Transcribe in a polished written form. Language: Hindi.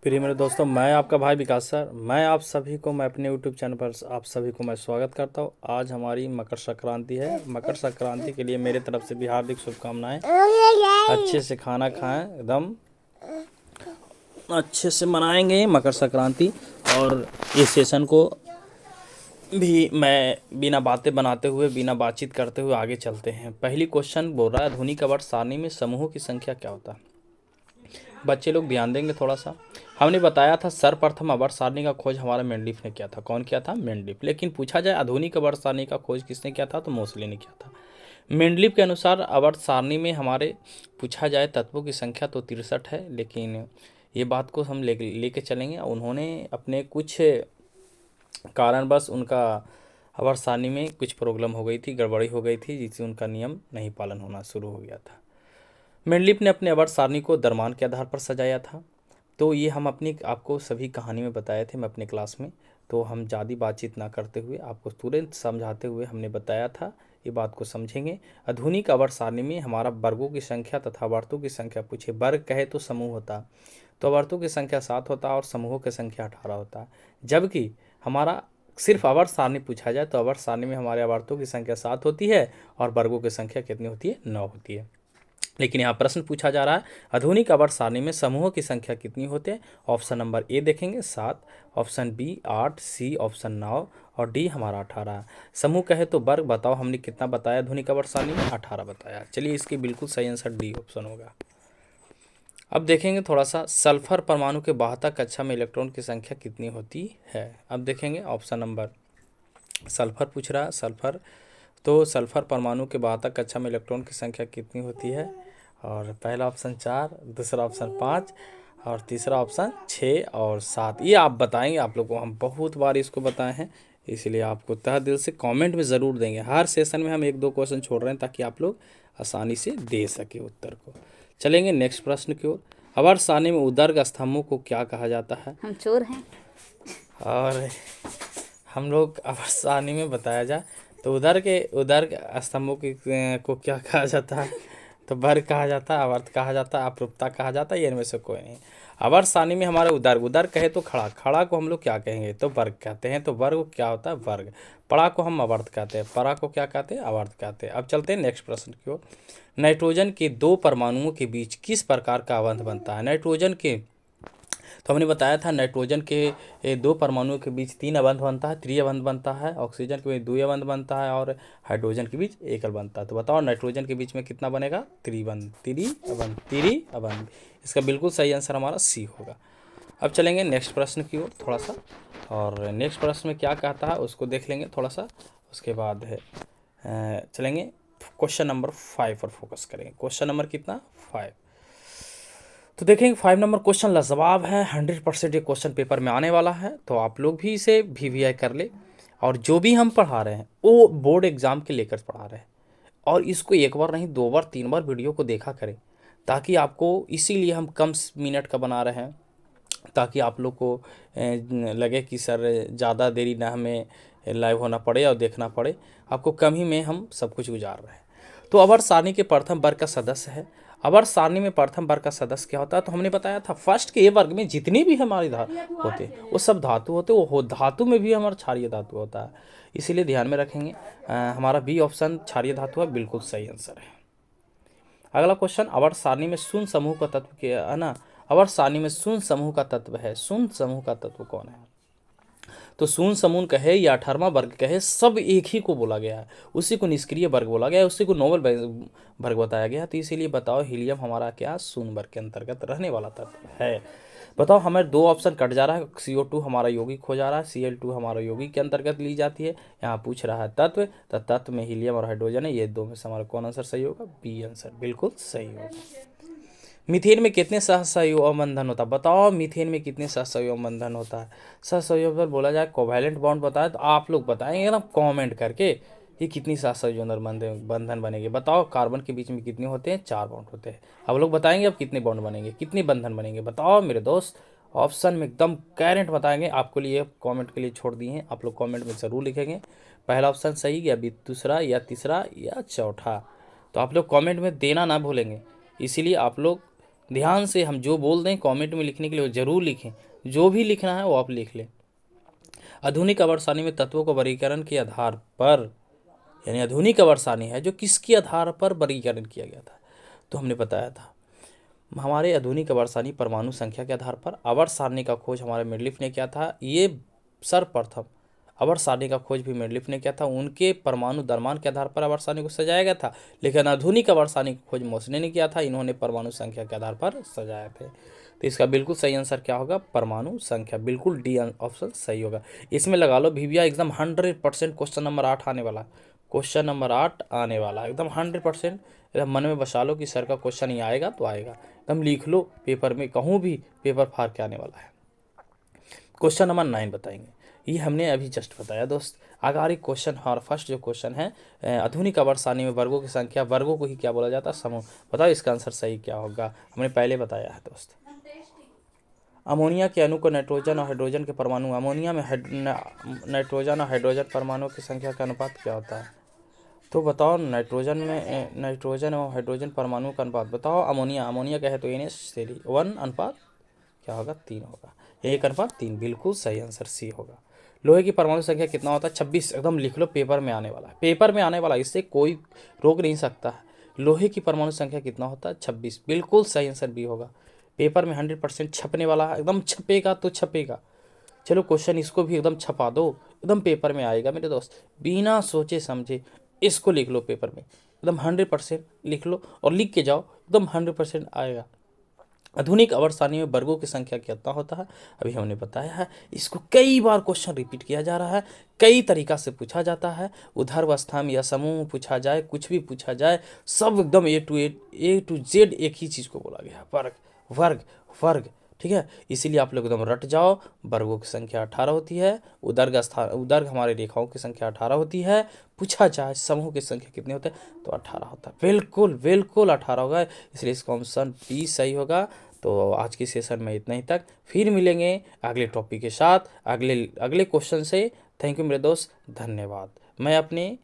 प्रिय मेरे दोस्तों, मैं आपका भाई विकास सर। मैं अपने यूट्यूब चैनल पर आप सभी को मैं स्वागत करता हूँ। आज हमारी मकर संक्रांति है। मकर संक्रांति के लिए मेरे तरफ से भी हार्दिक शुभकामनाएं। अच्छे से खाना खाएं, एकदम अच्छे से मनाएंगे मकर संक्रांति। और इस सेशन को भी मैं बिना बातें बनाते हुए, बिना बातचीत करते हुए आगे चलते हैं। पहली क्वेश्चन बोल रहा है, आधुनिक आवर्त सारणी में समूहों की संख्या क्या होता है। बच्चे लोग ध्यान देंगे थोड़ा सा। हमने बताया था सर्वप्रथम आवर्त सारणी का खोज हमारा मेंडलीफ ने किया था। कौन किया था? मेंडलीफ। लेकिन पूछा जाए आधुनिक आवर्त सारणी का खोज किसने किया था, तो मोसले ने किया था। मेंडलीफ के अनुसार आवर्त सारणी में हमारे पूछा जाए तत्वों की संख्या तो 63 है, लेकिन ये बात को हम लेके चलेंगे। उन्होंने अपने कुछ कारणवश उनका आवर्त सारणी में कुछ प्रॉब्लम हो गई थी, गड़बड़ी हो गई थी, जिससे उनका नियम नहीं पालन होना शुरू हो गया था। मेंडलीफ ने अपने आवर्त सारणी को द्रव्यमान के आधार पर सजाया था। तो ये हम अपनी आपको सभी कहानी में बताए थे, मैं अपने क्लास में। तो हम ज़्यादा बातचीत ना करते हुए आपको तुरंत समझाते हुए हमने बताया था, ये बात को समझेंगे। आधुनिक आवर्त सारणी में हमारा वर्गों की संख्या तथा आवर्तों की संख्या पूछे। वर्ग कहे तो समूह होता, तो आवर्तों की संख्या 7 होता और समूहों की संख्या 18 होता। जबकि हमारा सिर्फ आवर्त सारणी पूछा जाए तो आवर्त सारणी में हमारे आवर्तों की संख्या 7 होती है और वर्गों की संख्या कितनी होती है? 9 होती है। लेकिन यहाँ प्रश्न पूछा जा रहा है, आधुनिक आवर्त सारणी में समूहों की संख्या कितनी होती है। ऑप्शन नंबर ए देखेंगे 7, ऑप्शन बी 8, सी ऑप्शन 9 और डी हमारा 18। समूह कहे तो वर्ग बताओ, हमने कितना बताया आधुनिक आवर्त सारणी में? 18 बताया। चलिए, इसकी बिल्कुल सही आंसर डी ऑप्शन होगा। अब देखेंगे थोड़ा सा, सल्फर परमाणु के बाहता कक्षा में इलेक्ट्रॉन की संख्या कितनी होती है। अब देखेंगे ऑप्शन नंबर, सल्फर पूछ रहा है, सल्फर। तो सल्फर परमाणु के बाहता कक्षा में इलेक्ट्रॉन की संख्या कितनी होती है। और पहला ऑप्शन 4, दूसरा ऑप्शन 5 और तीसरा ऑप्शन 6 और 7। ये आप बताएंगे, आप लोगों को हम बहुत बार इसको बताए हैं, इसलिए आपको तहे दिल से कमेंट में ज़रूर देंगे। हर सेशन में हम 1-2 क्वेश्चन छोड़ रहे हैं ताकि आप लोग आसानी से दे सके उत्तर को। चलेंगे नेक्स्ट प्रश्न की ओर। आवर्त सारणी में उदर्ग स्तंभों को क्या कहा जाता है। हम चोर हैं। और हम लोग आवर्त सारणी में बताया जाए तो उदर्ग स्तंभों को क्या कहा जाता है, तो वर्ग कहा जाता है, आवर्त कहा जाता है, अपरूपता कहा जाता है, ये इनमें से कोई नहीं। आवर्त सारणी में हमारे उदर्ग कहे तो खड़ा को हम लोग क्या कहेंगे, तो वर्ग कहते हैं। तो वर्ग क्या होता है? वर्ग। पड़ा को हम आवर्त कहते हैं, परा को क्या कहते हैं? आवर्त कहते हैं। अब चलते हैं नेक्स्ट प्रश्न की ओर। नाइट्रोजन के 2 परमाणुओं के बीच किस प्रकार का बंध बनता है। नाइट्रोजन के, तो हमने बताया था नाइट्रोजन के 2 परमाणुओं के बीच 3 अबंध बनता है, त्रिअबंध बनता है। ऑक्सीजन के बीच 2 अबंध बनता है और हाइड्रोजन के बीच 1 बनता है। तो बताओ नाइट्रोजन के बीच में कितना बनेगा? त्रिअबंध। इसका बिल्कुल सही आंसर हमारा सी होगा। अब चलेंगे नेक्स्ट प्रश्न की ओर थोड़ा सा, और नेक्स्ट प्रश्न में क्या कहता है उसको देख लेंगे थोड़ा सा। उसके बाद है चलेंगे क्वेश्चन नंबर 5 पर फोकस करेंगे। क्वेश्चन नंबर कितना? 5। तो देखेंगे 5 नंबर क्वेश्चन लाजवाब है, 100% ये क्वेश्चन पेपर में आने वाला है। तो आप लोग भी इसे VVI कर ले। और जो भी हम पढ़ा रहे हैं वो बोर्ड एग्जाम के लेकर पढ़ा रहे हैं, और इसको 1 बार नहीं 2 बार 3 बार वीडियो को देखा करें, ताकि आपको, इसीलिए हम कम मिनट का बना रहे हैं, ताकि आप लोग को लगे कि सर ज़्यादा देरी ना हमें लाइव होना पड़े और देखना पड़े, आपको कम ही में हम सब कुछ गुजार रहे हैं। तो आवर्त सारणी के प्रथम वर्ग का सदस्य है। आवर्त सारणी में प्रथम वर्ग का सदस्य क्या होता है, तो हमने बताया था फर्स्ट के ए वर्ग में जितनी भी हमारे होते वो सब धातु होते, वो धातु में भी हमारा क्षारीय धातु होता है, इसीलिए ध्यान में रखेंगे। हमारा बी ऑप्शन क्षारीय धातु है, बिल्कुल सही आंसर है। अगला क्वेश्चन, आवर्त सारणी में शून्य समूह का तत्व क्या है ना। आवर्त सारणी में शून्य समूह का तत्व है, शून्य समूह का तत्व कौन है। तो शून्य समूह कहे या 18वां वर्ग कहे, सब एक ही को बोला गया है, उसी को निष्क्रिय वर्ग बोला गया है, उसी को नोबल वर्ग बताया गया है। तो इसीलिए बताओ हीलियम हमारा क्या शून्य वर्ग के अंतर्गत रहने वाला तत्व है। बताओ, हमारे 2 ऑप्शन कट जा रहा है। CO2 हमारा यौगिक हो जा रहा है, Cl2 हमारा यौगिक के अंतर्गत ली जाती है। यहाँ पूछ रहा है तत्व, तो तत्व में हीलियम और हाइड्रोजन है, ये 2 में से हमारा कौन आंसर सही होगा? बी आंसर बिल्कुल सही होगा। मीथेन में कितने सहसंयोजक बंधन होता है। बताओ मीथेन में कितने सहसंयोजक बंधन होता है। सहसंयोजक पर बोला जाए कोवैलेंट बॉन्ड बताए, तो आप लोग बताएंगे ना कमेंट करके ये कितनी सहसंयोजक बंधन बनेंगे। बताओ कार्बन के बीच में कितने होते हैं? 4 बॉन्ड होते हैं। अब लोग बताएंगे अब कितने बॉन्ड बनेंगे, कितने बंधन बनेंगे। बताओ मेरे दोस्त, ऑप्शन में एकदम कैरेंट बताएंगे। आपको लिए कमेंट के लिए छोड़ दिए हैं, आप लोग कमेंट में ज़रूर लिखेंगे पहला ऑप्शन सही या दूसरा या तीसरा या चौथा। तो आप लोग कमेंट में देना ना भूलेंगे, इसीलिए आप लोग ध्यान से हम जो बोल दें कमेंट में लिखने के लिए वो जरूर लिखें, जो भी लिखना है वो आप लिख लें। आधुनिक अवर सारणी में तत्वों को वर्गीकरण के आधार पर, यानी आधुनिक अवर सारणी है जो किसके आधार पर वर्गीकरण किया गया था, तो हमने बताया था हमारे आधुनिक अवर सारणी परमाणु संख्या के आधार पर। अवर सारणी का खोज हमारे मेंडलीफ ने किया था, ये सर्वप्रथम अवर सारणी का खोज भी मेंडलीफ ने किया था। उनके परमाणु द्रव्यमान के आधार पर अवर सारणी को सजाया गया था, लेकिन आधुनिक अवर सारणी का खोज मोसले ने किया था, इन्होंने परमाणु संख्या के आधार पर सजाए थे। तो इसका बिल्कुल सही आंसर क्या होगा, परमाणु संख्या, बिल्कुल डी ऑप्शन सही होगा। इसमें लगा लो भीविया एकदम 100% क्वेश्चन नंबर 8 आने वाला, क्वेश्चन नंबर 8 आने वाला एकदम 100%। एकदम मन में बसा लो कि सर का क्वेश्चन ही आएगा तो आएगा, एकदम लिख लो पेपर में, कहूँ भी पेपर फाड़ के आने वाला है। क्वेश्चन नंबर 9 बताएंगे, ये हमने अभी जस्ट बताया दोस्त। अगर एक क्वेश्चन, हमारा फर्स्ट जो क्वेश्चन है, आधुनिक आवर्त सारणी में वर्गों की संख्या, वर्गों को ही क्या बोला जाता है, समूह। बताओ इसका आंसर सही क्या होगा, हमने पहले बताया है दोस्त। अमोनिया के अणु को नाइट्रोजन और हाइड्रोजन के परमाणु, अमोनिया में नाइट्रोजन और हाइड्रोजन परमाणुओं की संख्या का अनुपात क्या होता है, तो बताओ नाइट्रोजन में नाइट्रोजन और हाइड्रोजन परमाणु का अनुपात बताओ। अमोनिया का है तो NH3 1 अनुपात क्या होगा, 3 होगा, 1/3, बिल्कुल सही आंसर सी होगा। लोहे की परमाणु संख्या कितना होता है, 26, एकदम लिख लो, पेपर में आने वाला है, पेपर में आने वाला, इससे कोई रोक नहीं सकता है। लोहे की परमाणु संख्या कितना होता है, 26, बिल्कुल सही आंसर बी होगा। पेपर में 100% छपने वाला है, एकदम छपेगा तो छपेगा। चलो क्वेश्चन इसको भी एकदम छपा दो, एकदम पेपर में आएगा मेरे दोस्त, बिना सोचे समझे इसको लिख लो पेपर में, एकदम 100% लिख लो और लिख के जाओ, एकदम 100% आएगा। आधुनिक आवर्त सारणी में वर्गों की संख्या कितना होता है, अभी हमने बताया है। इसको कई बार क्वेश्चन रिपीट किया जा रहा है, कई तरीका से पूछा जाता है, ऊर्ध्वाधर या समूह पूछा जाए, कुछ भी पूछा जाए, सब एकदम ए टू जेड एक ही चीज़ को बोला गया है, वर्ग वर्ग वर्ग, ठीक है। इसीलिए आप लोग एकदम रट जाओ, वर्गों की संख्या 18 होती है, उदर्ग हमारे रेखाओं की संख्या 18 होती है, पूछा जाए समूह की संख्या कितने होते हैं तो 18 होता है, बिल्कुल बिल्कुल 18 होगा, इसलिए इसका ऑप्शन बी सही होगा। तो आज की सेशन में इतना ही तक, फिर मिलेंगे अगले टॉपिक के साथ, अगले क्वेश्चन से। थैंक यू मेरे दोस्त, धन्यवाद। मैं अपने